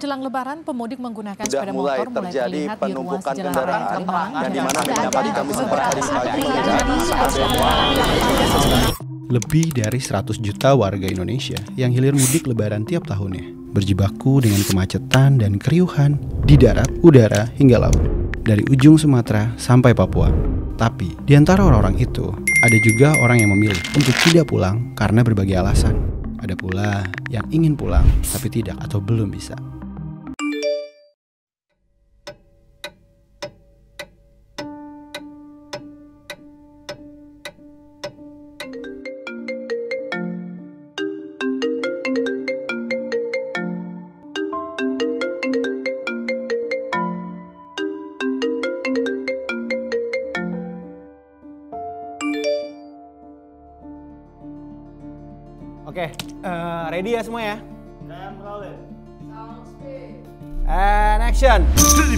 Menjelang Lebaran, pemudik menggunakan Sudah sepeda mulai motor mulai terjadi terlihat di ruas penumpukan jalan kendaraan Kalimalang dan di mana memang tadi kami sempat tadi pagi melihat Lebih dari 100 juta warga Indonesia yang hilir mudik Lebaran tiap tahunnya berjibaku dengan kemacetan dan keriuhan di darat, udara, hingga laut, dari ujung Sumatera sampai Papua. Tapi di antara orang-orang itu ada juga orang yang memilih untuk tidak pulang karena berbagai alasan. Ada pula yang ingin pulang tapi tidak atau belum bisa. Oke, ready ya semua ya? Cam rolling. Sound speed. And action!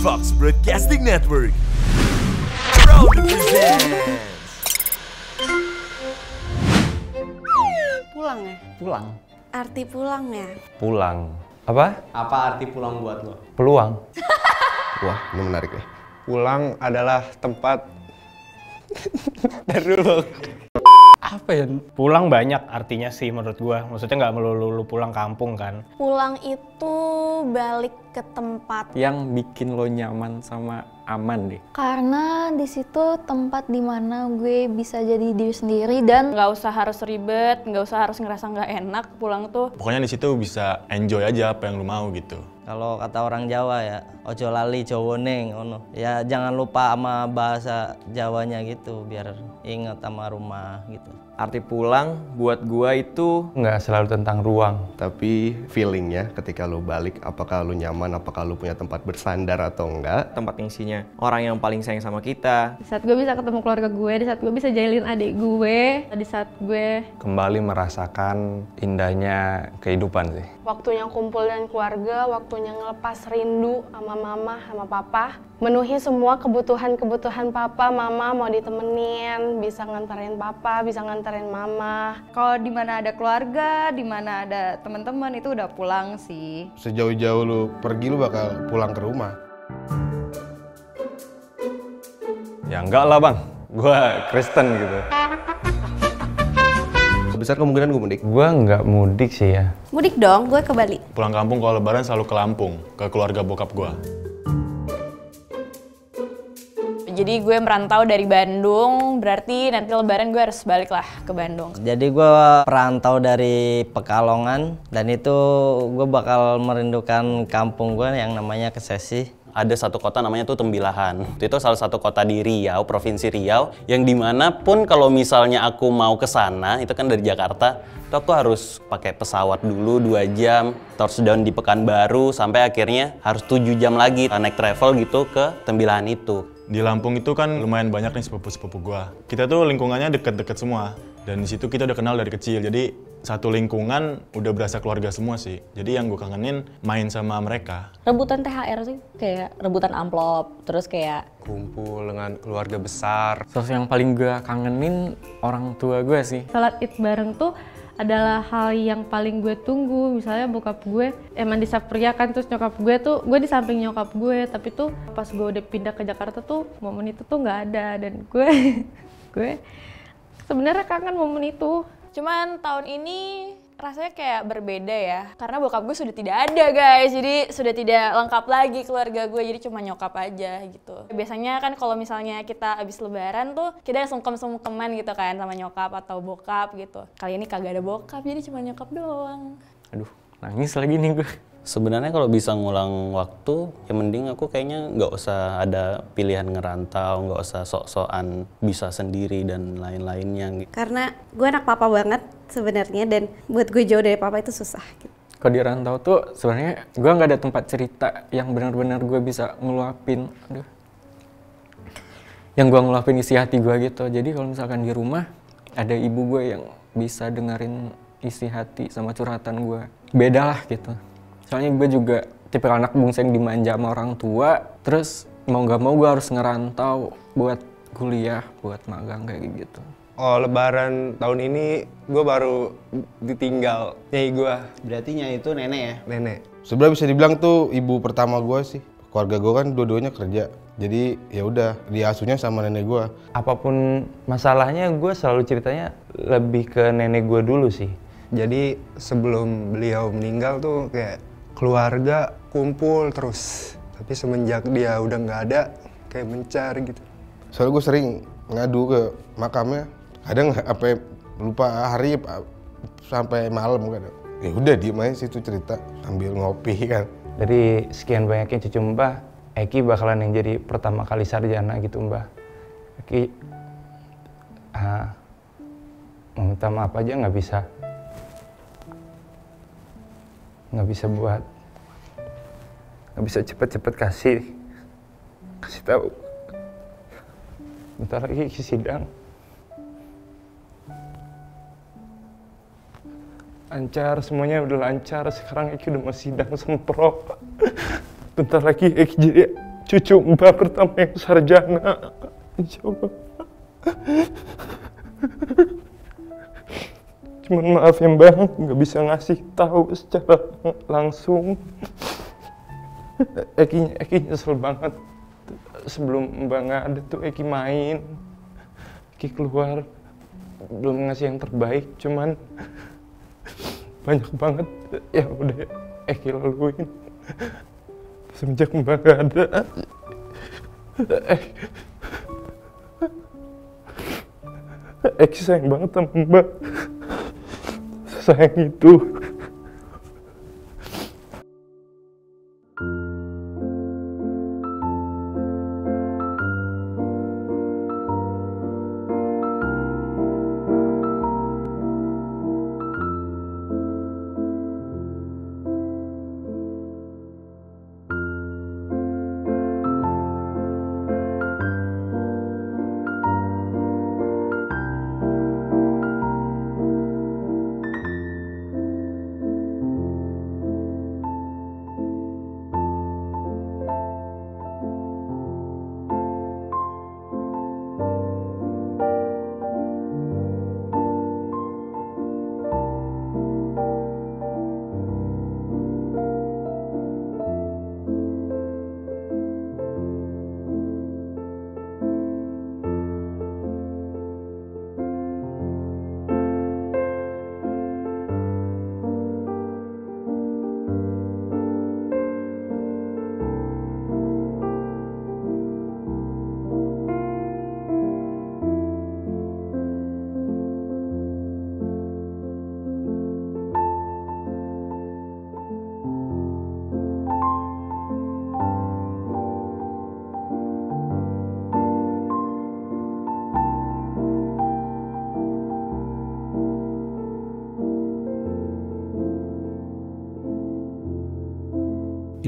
Fox Broadcasting Network. Proud to present. Pulang ya? Pulang. Arti pulang ya? Pulang. Apa? Apa arti pulang buat lo? Peluang. Wah, ini menarik nih. Pulang adalah tempat dari dulu. Apa ya? Pulang banyak artinya sih menurut gua. Maksudnya nggak melulu pulang kampung kan. Pulang itu balik ke tempat. Yang bikin lo nyaman sama aman deh. Karena di situ tempat dimana gue bisa jadi diri sendiri dan nggak usah harus ribet, nggak usah harus ngerasa nggak enak pulang tuh. Pokoknya di situ bisa enjoy aja apa yang lu mau gitu. Kalau kata orang Jawa ya, ojo lali jowoneng, ono. Ya jangan lupa sama bahasa Jawanya gitu, biar inget sama rumah gitu. Arti pulang buat gua itu nggak selalu tentang ruang. Tapi feelingnya ketika lu balik, apakah lu nyaman, apakah lu punya tempat bersandar atau enggak. Tempat ngisinya orang yang paling sayang sama kita. Di saat gue bisa ketemu keluarga gue, di saat gue bisa jailin adik gue, di saat gue Kembali merasakan indahnya kehidupan sih. Waktunya kumpul dengan keluarga, waktunya ngelepas rindu sama mama, sama papa. Menuhi semua kebutuhan-kebutuhan papa, mama mau ditemenin, bisa nganterin papa, bisa nganterin mama. kalau di mana ada keluarga, di mana ada teman-teman itu udah pulang sih. Sejauh-jauh lu pergi, lu bakal pulang ke rumah. Ya enggak lah bang, gua Kristen gitu. Besar kemungkinan gue mudik. Gua nggak mudik sih ya. Mudik dong, gue ke Bali. Pulang kampung kalau lebaran selalu ke Lampung, ke keluarga bokap gua. Jadi gue merantau dari Bandung, berarti nanti lebaran gue harus balik lah ke Bandung. Jadi gue perantau dari Pekalongan dan itu gue bakal merindukan kampung gue yang namanya Kesesi. Ada satu kota namanya tuh Tembilahan. Itu salah satu kota di Riau, Provinsi Riau, yang dimanapun kalau misalnya aku mau ke sana, itu kan dari Jakarta, itu aku harus pakai pesawat dulu 2 jam, touchdown di Pekanbaru, sampai akhirnya harus 7 jam lagi naik travel gitu ke Tembilahan itu. Di Lampung itu kan lumayan banyak nih sepupu-sepupu gua. Kita tuh lingkungannya deket-deket semua. Dan di situ kita udah kenal dari kecil. Jadi satu lingkungan udah berasa keluarga semua sih. Jadi yang gue kangenin main sama mereka. Rebutan THR sih, kayak rebutan amplop, terus kayak Kumpul dengan keluarga besar. Sosok yang paling gue kangenin orang tua gue sih. Salat Id bareng tuh adalah hal yang paling gue tunggu. Misalnya bokap gue emang disaperiakan, terus nyokap gue tuh, gue di samping nyokap gue, tapi tuh pas gue udah pindah ke Jakarta tuh momen itu tuh nggak ada, dan gue sebenarnya kangen momen itu. cuman tahun ini rasanya kayak berbeda ya, karena bokap gue sudah tidak ada guys, jadi sudah tidak lengkap lagi keluarga gue, jadi cuma nyokap aja gitu. Biasanya kan kalau misalnya kita abis lebaran tuh kita sungkem-sungkeman gitu kan sama nyokap atau bokap gitu. Kali ini kagak ada bokap, jadi cuma nyokap doang. Aduh, nangis lagi nih gue. Sebenarnya kalau bisa ngulang waktu, ya mending aku kayaknya nggak usah ada pilihan ngerantau, nggak usah sok-sokan bisa sendiri dan lain-lainnya. Karena gue anak papa banget sebenarnya, dan buat gue jauh dari papa itu susah gitu. Kalau di rantau tuh sebenarnya gue nggak ada tempat cerita yang benar-benar gue bisa ngeluapin, yang gue ngeluapin isi hati gue gitu. Jadi kalau misalkan di rumah ada ibu gue yang bisa dengerin isi hati sama curhatan gue, beda lah gitu. Soalnya gue juga tipe anak bungsu yang dimanja sama orang tua, terus mau nggak mau gue harus ngerantau buat kuliah, buat magang kayak gitu. Oh, lebaran tahun ini gue baru ditinggal nyai gue. Berarti nyai itu nenek ya? Nenek. Sebenarnya bisa dibilang tuh ibu pertama gue sih. Keluarga gue kan dua-duanya kerja. Jadi ya udah diasuhnya sama nenek gue. Apapun masalahnya gue selalu ceritanya lebih ke nenek gue dulu sih. Jadi sebelum beliau meninggal tuh kayak keluarga kumpul terus. Tapi semenjak dia udah nggak ada, kayak mencar gitu. Soalnya gue sering ngadu ke makamnya. Kadang sampai lupa hari sampai malam kan. Ya udah diem aja situ cerita sambil ngopi kan. Dari sekian banyaknya cucu Mbah, Eki bakalan yang jadi pertama kali sarjana gitu Mbah. Eki mau minta maaf aja nggak bisa cepet-cepet kasih tahu. Bentar lagi sidang. Lancar, semuanya udah lancar. Sekarang Eki udah mau sidang semprot. Bentar lagi Eki jadi cucu Mbah pertama yang sarjana. Insya Allah. Cuman maaf ya Mbah, nggak bisa ngasih tahu secara langsung. Eki nyesel banget. Sebelum Mbah nggak ada tuh Eki main. Eki keluar, belum ngasih yang terbaik, cuman banyak banget yang udah Eki laluin semenjak Mbak gak ada. Eki sayang banget sama Mbak, sayang itu.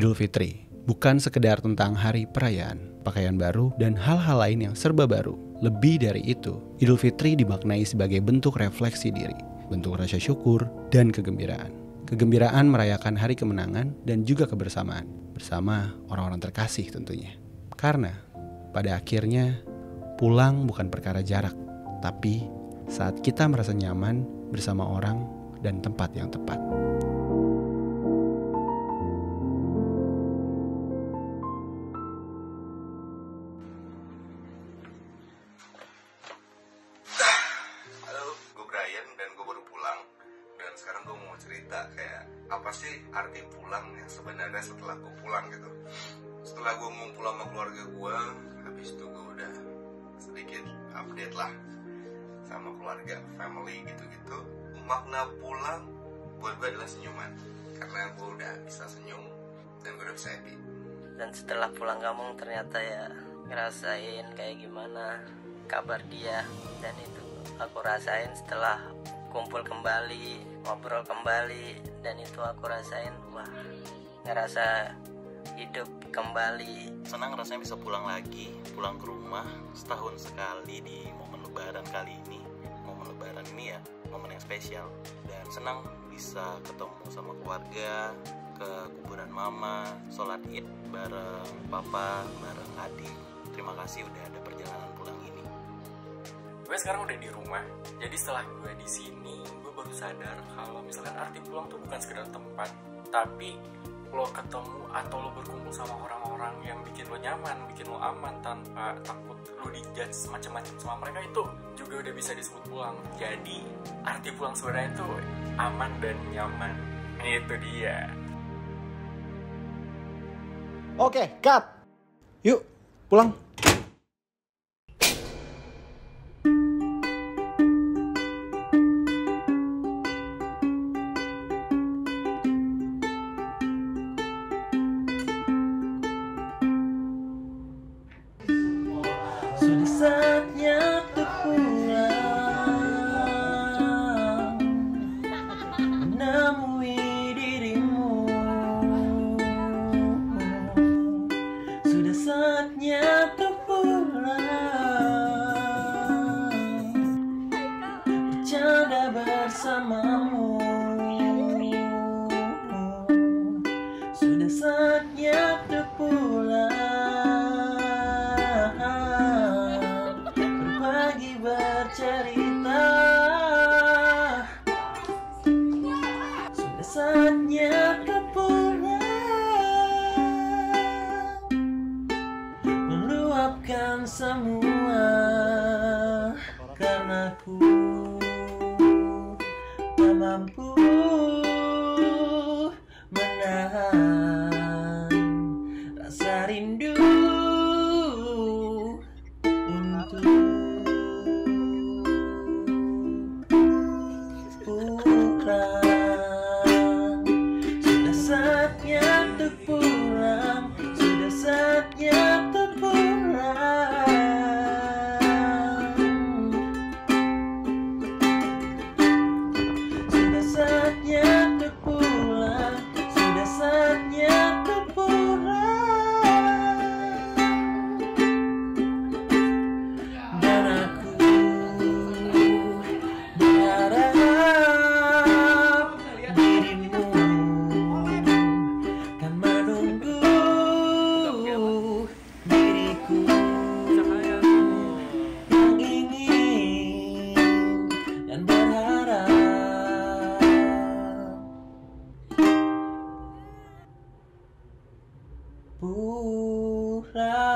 Idul Fitri bukan sekedar tentang hari perayaan, pakaian baru, dan hal-hal lain yang serba baru. Lebih dari itu, Idul Fitri dimaknai sebagai bentuk refleksi diri, bentuk rasa syukur, dan kegembiraan. Kegembiraan merayakan hari kemenangan dan juga kebersamaan, bersama orang-orang terkasih tentunya. Karena pada akhirnya, pulang bukan perkara jarak, tapi saat kita merasa nyaman bersama orang dan tempat yang tepat. Apa sih arti pulang yang sebenarnya setelah gue pulang gitu. Setelah gue ngumpul sama keluarga gue, habis itu gue udah sedikit update lah sama keluarga, family gitu-gitu. Makna pulang buat gue adalah senyuman, karena gue udah bisa senyum dan gue udah bisa happy. Dan setelah pulang kampung ternyata ya ngerasain kayak gimana kabar dia, dan itu aku rasain setelah kumpul kembali, ngobrol kembali, dan itu aku rasain, wah, ngerasa hidup kembali. Senang rasanya bisa pulang lagi, pulang ke rumah setahun sekali di momen lebaran kali ini. Momen lebaran ini ya, momen yang spesial. Dan senang bisa ketemu sama keluarga, ke kuburan mama, sholat id bareng papa, bareng adik. Terima kasih udah ada perjalanan pulang ini. Gue sekarang udah di rumah, jadi setelah gue di sini, gue baru sadar kalau misalkan arti pulang tuh bukan sekedar tempat, Tapi lo ketemu atau lo berkumpul sama orang-orang yang bikin lo nyaman, bikin lo aman tanpa takut lo dijudge macam-macam sama mereka, itu juga udah bisa disebut pulang. Jadi arti pulang sebenarnya itu aman dan nyaman. Itu dia. Oke, cut. Yuk, pulang. Sudah saatnya untuk pulang, menemui dirimu. Sudah saatnya untuk pulang, bercanda bersamamu. Sudah saatnya untuk pulang, bercerita. Sudah saatnya kau pulang, meluapkan semua, karena ku tak mampu menahan rasa rindu untuk pulang. Sudah saatnya untuk pulang, sudah saatnya untuk pulang. Sudah saatnya untuk pulang, sudah saatnya untuk pulang. Dan aku berharap pulang.